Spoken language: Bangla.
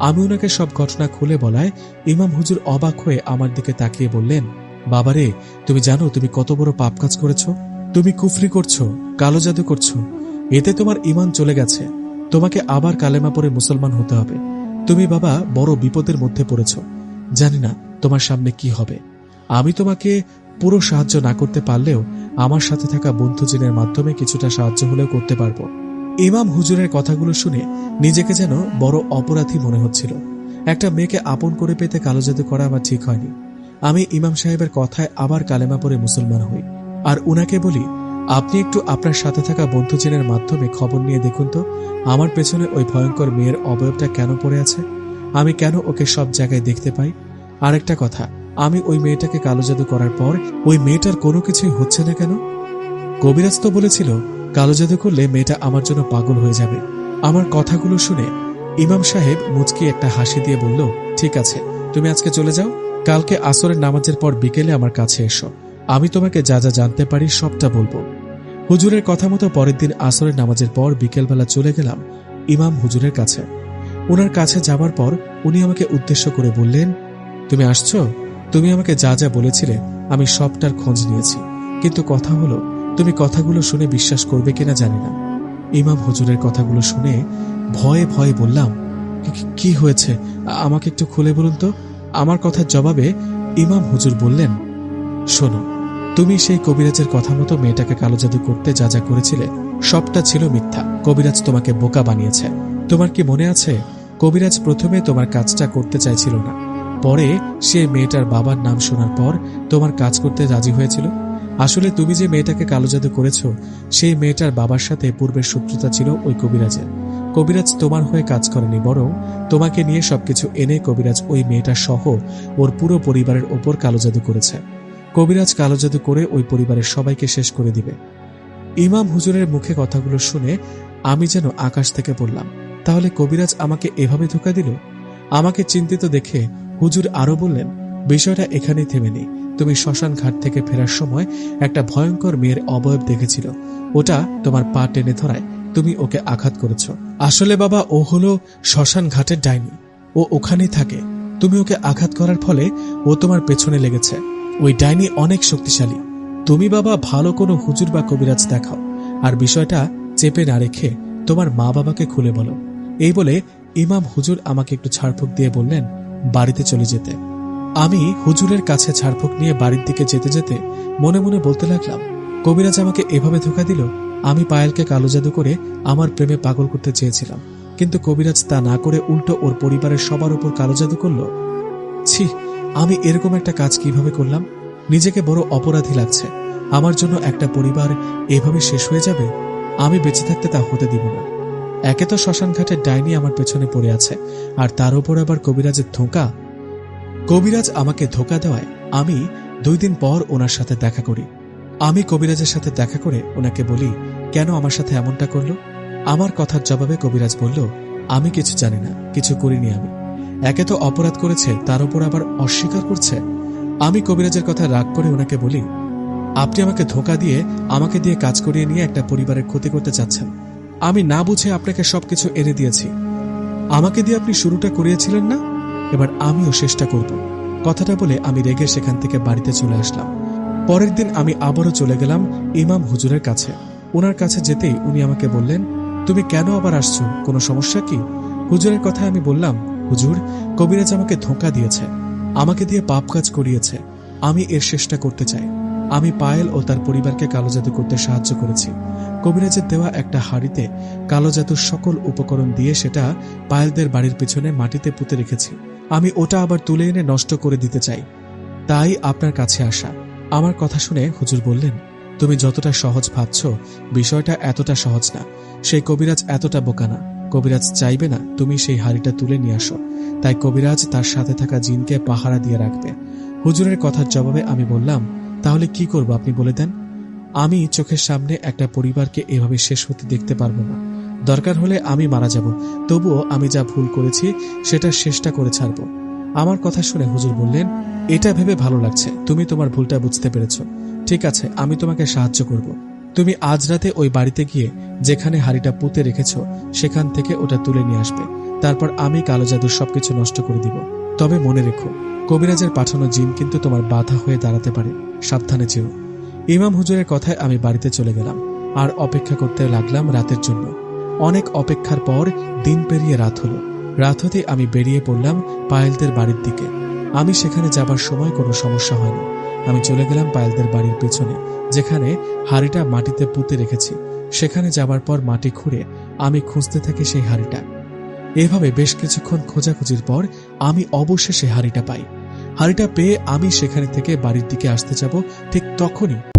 আমি ওনাকে সব ঘটনা খুলে বলায় ইমাম হুজুর অবাক হয়ে আমার দিকে তাকিয়ে বললেন, বাবারে, তুমি জানো তুমি কত বড় পাপ কাজ করেছ? তুমি কুফরি করছো, কালো জাদু করছো। এতে তোমার ঈমান চলে গেছে। তোমাকে আবার কালেমা পড়ে মুসলমান হতে হবে। তুমি বাবা বড় বিপদের মধ্যে পড়েছ। জানি না তোমার সামনে কি হবে। আমি তোমাকে পুরো সাহায্য না করতে পারলেও আমার সাথে থাকা বন্ধুজনের মাধ্যমে কিছুটা সাহায্য হলেও করতে পারবো। ইমাম হুজুরের কথাগুলো শুনে নিজেকে যেন বড় অপরাধী মনে হচ্ছিল। একটা মেয়েকে আপন করে পেতে কালো জাদু করা আমার ঠিক হয়নি। আমি ইমাম সাহেবের কথায় আবার কালেমা পড়ে মুসলমান হই, আর উনাকে বলি, আপনি একটু আপনার সাথে থাকা বন্ধুজনের মাধ্যমে খবর নিয়ে দেখুন তো আমার পেছনে ওই ভয়ঙ্কর মেয়ের অবয়বটা কেন পড়ে আছে। আমি কেন ওকে সব জায়গায় দেখতে পাই? আরেকটা কথা, আমি ওই মেয়েটাকে কালো জাদু করার পর ওই মেয়েটার কোনো কিছুই হচ্ছে না কেন? কবিরাজ তো বলেছিল কালো জাদু করলে মেয়েটা আমার জন্য পাগল হয়ে যাবে। আমার কথাগুলো শুনে ইমাম সাহেব মুচকি একটা হাসি দিয়ে বলল, ঠিক আছে, তুমি আজকে চলে যাও। কালকে আসরের নামাজের পর বিকেলে আমার কাছে এসো। আমি তোমাকে যা যা জানতে পারি সবটা বলবো। হুজুরের কথা মতো পরের দিন আসরের নামাজের পর বিকেলবেলা চলে গেলাম ইমাম হুজুরের কাছে। উনার কাছে যাবার পর উনি আমাকে উদ্দেশ্য করে বললেন, তুমি আসছো? তুমি আমাকে যা যা বলেছিলে আমি সবটার খোঁজ নিয়েছি, কিন্তু কথা হলো তুমি কথাগুলো শুনে বিশ্বাস করবে কিনা জানি না। ইমাম হুজুরের কথাগুলো শুনে ভয়ে ভয়ে বললাম, কি হয়েছে আমাকে একটু খুলে বলুন তো। আমার কথার জবাবে ইমাম হুজুর বললেন, শোনো, তুমি সেই কবিরাজের কথা মতো মেয়েটাকে কালো জাদু করতে যা যা করেছিলে সবটা ছিল মিথ্যা। কবিরাজ তোমাকে বোকা বানিয়েছে। তোমার কি মনে আছে, কবিরাজ প্রথমে তোমার কাজটা করতে চাইছিল না, পরে সে মেয়েটার বাবার নাম শোনার পর তোমার কাজ করতে রাজি হয়েছিল। আসলে তুমি যে মেয়েটাকে কালো জাদু করেছ সেই মেয়েটার বাবার সাথে পূর্বের শত্রুতা ছিল ওই কবিরাজের। কবিরাজ তোমার হয়ে কাজ করেনি, বরং তোমাকে নিয়ে সবকিছু এনে কবিরাজ ওই মেয়েটা সহ ওর পুরো পরিবারের ওপর কালো জাদু করেছে। কবিরাজ কালো জাদু করে ওই পরিবারের সবাইকে শেষ করে দিবে। ইমাম হুজুরের মুখে কথাগুলো শুনে আমি যেন আকাশ থেকে পড়লাম। তাহলে কবিরাজ আমাকে এভাবে ধোঁকা দিল? আমাকে চিন্তিত দেখে হুজুর আরো বললেন, বিষয়টা এখানেই থেমে নেই। তুমি শ্মশান ঘাট থেকে ফেরার সময় একটা ভয়ঙ্কর মেয়ের অবয়ব দেখেছিল। ওটা তোমার পা টেনে ধরায় তুমি ওকে আঘাত করেছ। আসলে বাবা ও হলো শ্মশান ঘাটের ডাইনি। ও ওখানেই থাকে। তুমি ওকে আঘাত করার ফলে ও তোমার পেছনে লেগেছে। ওই ডাইনি অনেক শক্তিশালী। তুমি বাবা ভালো কোনো হুজুর বা কবিরাজ দেখাও, আর বিষয়টা চেপে না রেখে তোমার মা বাবাকে খুলে বলো। এই বলে ইমাম হুজুর আমাকে একটু ছাড়ফুঁক দিয়ে বললেন বাড়িতে চলে যেতে। আমি হুজুরের কাছে ছাড়ফুঁক নিয়ে বাড়ির দিকে যেতে যেতে মনে মনে বলতে লাগলাম, কবিরাজ আমাকে এভাবে ধোঁকা দিল। আমি পায়েলকে কালো জাদু করে আমার প্রেমে পাগল করতে চেয়েছিলাম, কিন্তু কবিরাজ তা না করে উল্টো ওর পরিবারের সবার উপর কালো জাদু করল। ছি, আমি এরকম একটা কাজ কিভাবে করলাম? নিজেকে বড় অপরাধী লাগছে। আমার জন্য একটা পরিবার এভাবে শেষ হয়ে যাবে? আমি বেঁচে থাকতে তা হতে দিব না। একে তো শ্মশান ঘাটের ডাইনি আমার পেছনে পড়ে আছে, আর তার উপর আবার কবিরাজের ধোঁকা। কবিরাজ আমাকে ধোঁকা দেওয়ায় আমি 2 দিন পর ওনার সাথে দেখা করি। আমি কবিরাজের সাথে দেখা করে ওনাকে বলি, কেন আমার সাথে এমনটা করলো? আমার কথার জবাবে কবিরাজ বলল, আমি কিছু জানি না, কিছু করিনি আমি। একে তো অপরাধ করেছে, তার উপর আবার অস্বীকার করছে। আমি কবিরাজের কথা রাগ করে ওনাকে বলি, আপনি আমাকে ধোঁকা দিয়ে আমাকে দিয়ে কাজ করিয়ে নিয়ে একটা পরিবারের ক্ষতি করতে চাচ্ছেন। আমি না বুঝে আপনাকে সবকিছু এনে দিয়েছি। আমাকে দিয়ে আপনি শুরুটা করিয়েছিলেন না, এবার আমিও চেষ্টা করব। কথাটা বলে আমি রেগে সেখান থেকে বাড়িতে চলে আসলাম। পরের দিন আমি আবারও চলে গেলাম ইমাম হুজুরের কাছে। ওনার কাছে যেতেই উনি আমাকে বললেন, তুমি কেন আবার আসছো, কোনো সমস্যা কি? হুজুরের কথা আমি বললাম, হুজুর, কবিরাজ আমাকে ধোঁকা দিয়েছে, আমাকে দিয়ে পাপ কাজ করিয়েছে। আমি এর চেষ্টা করতে চাই। আমি পায়েল ও তার পরিবারকে কালো জাদু করতে সাহায্য করেছি। কবিরাজের দেওয়া একটা হাড়িতে কালো জাদুর সকল উপকরণ দিয়ে সেটা পায়েলদের বাড়ির পিছনে মাটিতে পুঁতে রেখেছি। আমি ওটা আবার তুলে এনে নষ্ট করে দিতে চাই, তাই আপনার কাছে আসা। আমার কথা শুনে হুজুর বললেন, তুমি যতটা সহজ ভাবছ বিষয়টা এতটা সহজ না। সেই কবিরাজ এতটা বোকা না। কবিরাজ চাইবে না তুমি সেই হাড়িটা তুলে নিয়ে আসো, তাই কবিরাজ তার সাথে থাকা জিনকে পাহারা দিয়ে রাখবে। হুজুরের কথার জবাবে আমি বললাম, তাহলে কি করব আপনি বলে দেন। আমি চোখের সামনে একটা পরিবারকে এভাবে শেষ হতে দেখতে পারবো না। দরকার হলে আমি মারা যাব, তবুও আমি যা ভুল করেছি সেটা চেষ্টা করে ছাড়ব। আমার কথা শুনে হুজুর বললেন, এটা ভেবে ভালো লাগছে, তুমি তোমার ভুলটা বুঝতে পেরেছ। ঠিক আছে, আমি তোমাকে সাহায্য করব। তুমি আজ রাতে ওই বাড়িতে গিয়ে যেখানে হাড়িটা পুঁতে রেখেছ সেখান থেকে ওটা তুলে নিয়ে আসবে। তারপর আমি কালো জাদুর সবকিছু নষ্ট করে দিব। তবে মনে রেখো, কবিরাজের পাঠানো জিন কিন্তু তোমার বাধা হয়ে দাঁড়াতে পারে, সাবধানে যেও। ইমাম হুজুরের কথায় আমি বাড়িতে চলে গেলাম আর অপেক্ষা করতে লাগলাম রাতের জন্য। অনেক অপেক্ষার পর দিন পেরিয়ে রাত হলো। রাত হতে আমি বেরিয়ে পড়লাম পায়েলদের বাড়ির দিকে। আমি সেখানে যাবার সময় কোনো সমস্যা হয়নি। আমি চলে গেলাম পায়েলদের বাড়ির পেছনে, যেখানে হাড়িটা মাটিতে পুঁতে রেখেছি। সেখানে যাবার পর মাটি খুঁড়ে আমি খুঁজতে থাকি সেই হাড়িটা। এভাবে বেশ কিছুক্ষণ খোঁজাখুঁজির পর আমি অবশেষে হাড়িটা পাই। হাড়িটা পেয়ে আমি সেখানে থেকে বাড়ির দিকে আসতে যাব, ঠিক তখনই